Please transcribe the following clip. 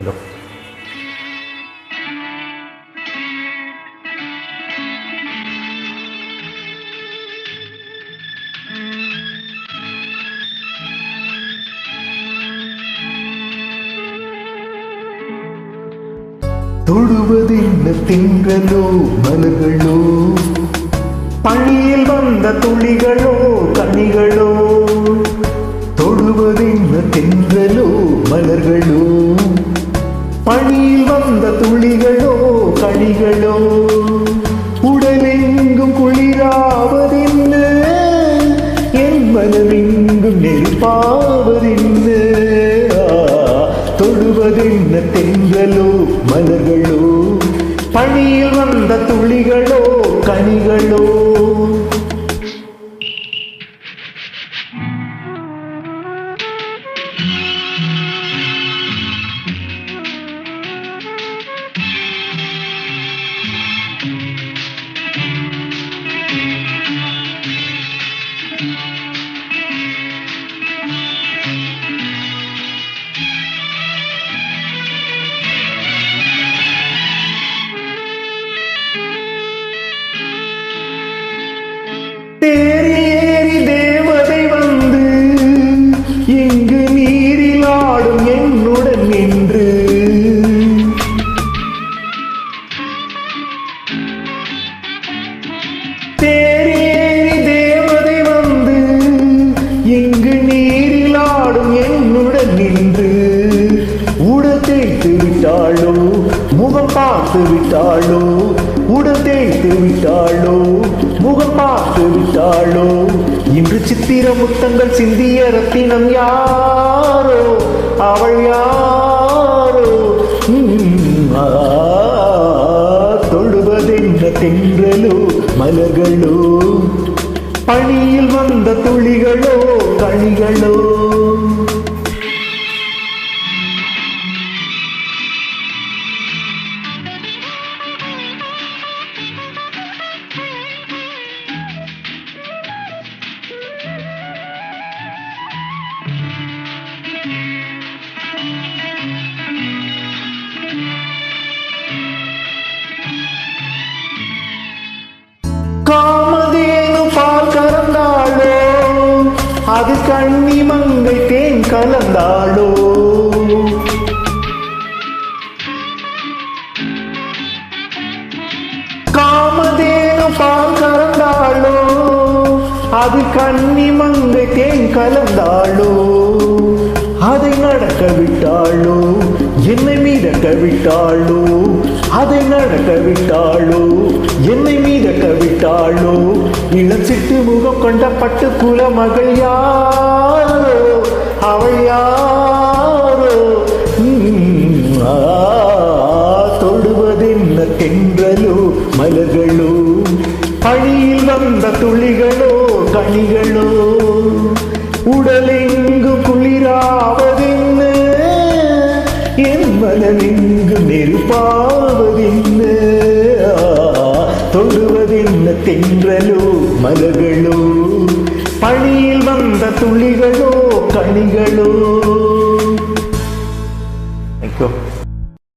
Hello. தொடுவதென்ன திங்களோ மலர்களோ, பணியில் வந்த துளிகளோ கனிகளோ. தொடுவதென்ன திங்களோ மலர்களோ, பணியில் வந்த துளிகளோ கனிகளோ. உடலெங்கும் குளிராவதென்ன, என் மனமெங்கும் நெருப்பாவதென்ன. தொடுவதென்ன தென்றலோ மலர்களோ, பணியில் வந்த துளிகளோ கனிகளோ. தேரி தேவதை வந்து இங்கு நீரில் ஆடும் என்னுடன் நின்று. தேரி தேவதை வந்து இங்கு நீரில் ஆடும் என்னுடன் நின்று. உடல் தேய்த்து விட்டாளோ, முகம் பார்த்து விட்டாளோ. உடல் தேய்த்து விட்டாளோ, முகம் பார்த்து விட்டாளோ. இன்று சித்திர முத்தங்கள் சிந்திய ரத்தினம் யாரோ, அவள் யாரோ. தொடுவதென்ன தென்றலோ மலர்களோ, பணியில் வந்த துளிகளோ கனிகளோ. காமதேனு பால் கறந்தாளோ, அது கண்ணி மங்கை தேன் கலந்தாளோ. காமதேனு பால் கறந்தாளோ, அது கண்ணி மங்கை தேன் கலந்தாளோ. அதை நடக்க விட்டாளோ, என்னை மீதக்க விட்டாளோ. அதை நடக்க விட்டாளோ, என்னை மீதக்க விட்டாளோ. இளம் சிட்டு முகம் கொண்ட பட்டு குல மகள் யாரோ, அவள் யாரோ. தொடுவதென்ன தென்றலோ மலர்களோ, பணியில் வந்த துளிகளோ கனிகளோ. உடலெங்கு குளிராவதென்ன, என் மனமெங்கு நெருப்பாவதென்ன. தொடுவதென்ன தென்றலோ மலர்களோ, பணியில் வந்த துளிகளோ கனிகளோ. Thank you.